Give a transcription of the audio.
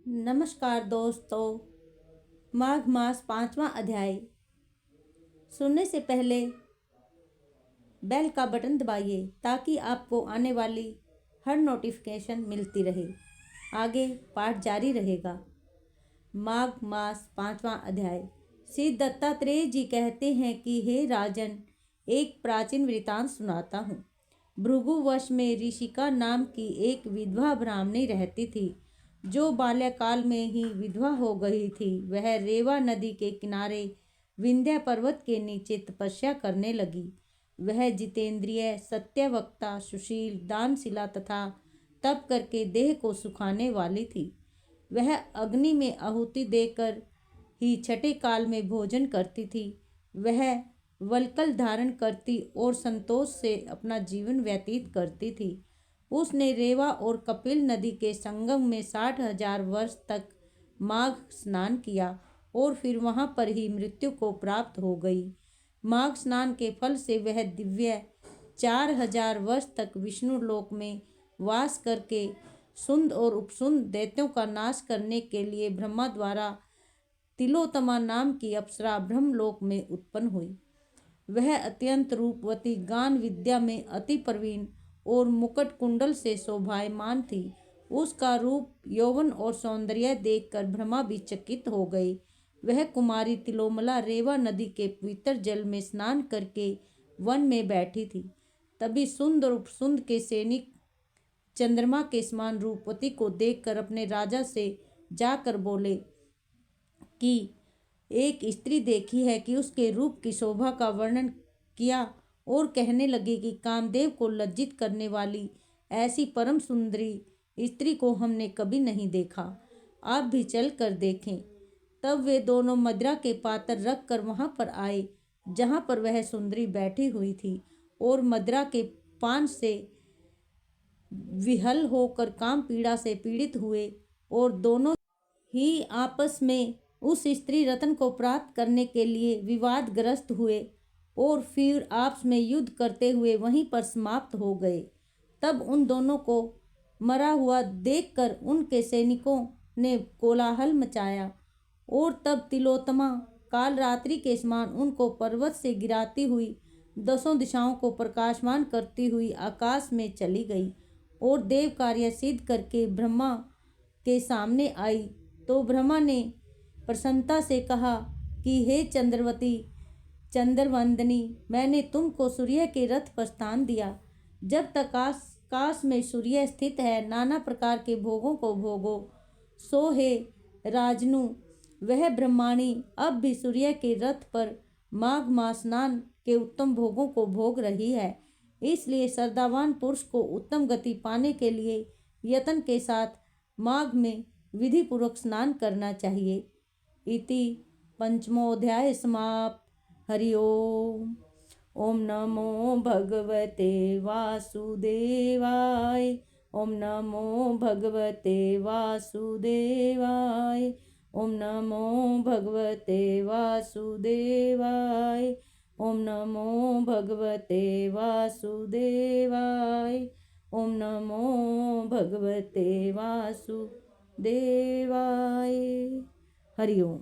नमस्कार दोस्तों। माघ मास 5वां अध्याय सुनने से पहले बेल का बटन दबाइए ताकि आपको आने वाली हर नोटिफिकेशन मिलती रहे। आगे पाठ जारी रहेगा। माघ मास 5वां अध्याय। श्री दत्तात्रेय जी कहते हैं कि हे राजन, एक प्राचीन वृतांत सुनाता हूँ। भृगुवश में ऋषिका नाम की एक विधवा ब्राह्मणी रहती थी, जो बाल्यकाल में ही विधवा हो गई थी। वह रेवा नदी के किनारे विंध्य पर्वत के नीचे तपस्या करने लगी। वह जितेंद्रिय, सत्यवक्ता, सुशील, दानशिला तथा तप करके देह को सुखाने वाली थी। वह अग्नि में आहुति देकर ही छठे काल में भोजन करती थी। वह वल्कल धारण करती और संतोष से अपना जीवन व्यतीत करती थी। उसने रेवा और कपिल नदी के संगम में 60,000 वर्ष तक माघ स्नान किया और फिर वहां पर ही मृत्यु को प्राप्त हो गई। माघ स्नान के फल से वह दिव्य 4,000 वर्ष तक विष्णु लोक में वास करके सुंद और उपसुंद दैत्यों का नाश करने के लिए ब्रह्मा द्वारा तिलोत्तमा नाम की अप्सरा ब्रह्मलोक में उत्पन्न हुई। वह अत्यंत रूपवती, गान विद्या में अति प्रवीण और मुकुट कुंडल से शोभायमान थी। उसका रूप, यौवन और सौंदर्य देखकर ब्रह्मा भी चकित हो गए। वह कुमारी तिलोमला रेवा नदी के पवित्र जल में स्नान करके वन में बैठी थी। तभी सुंद और उपसुंद के सैनिक चंद्रमा के समान रूपवती को देखकर अपने राजा से जाकर बोले कि एक स्त्री देखी है कि उसके रूप की शोभा का वर्णन किया और कहने लगे कि कामदेव को लज्जित करने वाली ऐसी परम सुंदरी स्त्री को हमने कभी नहीं देखा। आप भी चल कर देखें। तब वे दोनों मदिरा के पात्र रख कर वहां पर आए जहां पर वह सुंदरी बैठी हुई थी, और मदिरा के पान से विहल होकर काम पीड़ा से पीड़ित हुए और दोनों ही आपस में उस स्त्री रत्न को प्राप्त करने के लिए विवादग्रस्त हुए और फिर आपस में युद्ध करते हुए वहीं पर समाप्त हो गए। तब उन दोनों को मरा हुआ देखकर उनके सैनिकों ने कोलाहल मचाया, और तब तिलोत्तमा काल रात्रि के समान उनको पर्वत से गिराती हुई 10 दिशाओं को प्रकाशमान करती हुई आकाश में चली गई और देव कार्य सिद्ध करके ब्रह्मा के सामने आई। तो ब्रह्मा ने प्रसन्नता से कहा कि हे चंद्रवती चंद्रवंदनी, मैंने तुमको सूर्य के रथ पर स्थान दिया। जब तक आकाश में सूर्य स्थित है, नाना प्रकार के भोगों को भोगो। सो हे राजनु, वह ब्रह्माणी अब भी सूर्य के रथ पर माघ मास स्नान के उत्तम भोगों को भोग रही है। इसलिए श्रद्धावान पुरुष को उत्तम गति पाने के लिए यत्न के साथ माघ में विधि पूर्वक स्नान करना चाहिए। इति पंचमोऽध्याय समाप्त। हरि ओम। ओम नमो भगवते वासुदेवाय। ओम नमो भगवते वासुदेवाय। ओम नमो भगवते वासुदेवाय। ओम नमो भगवते वासुदेवाय। ओम नमो भगवते वासुदेवाय। हरि ओम।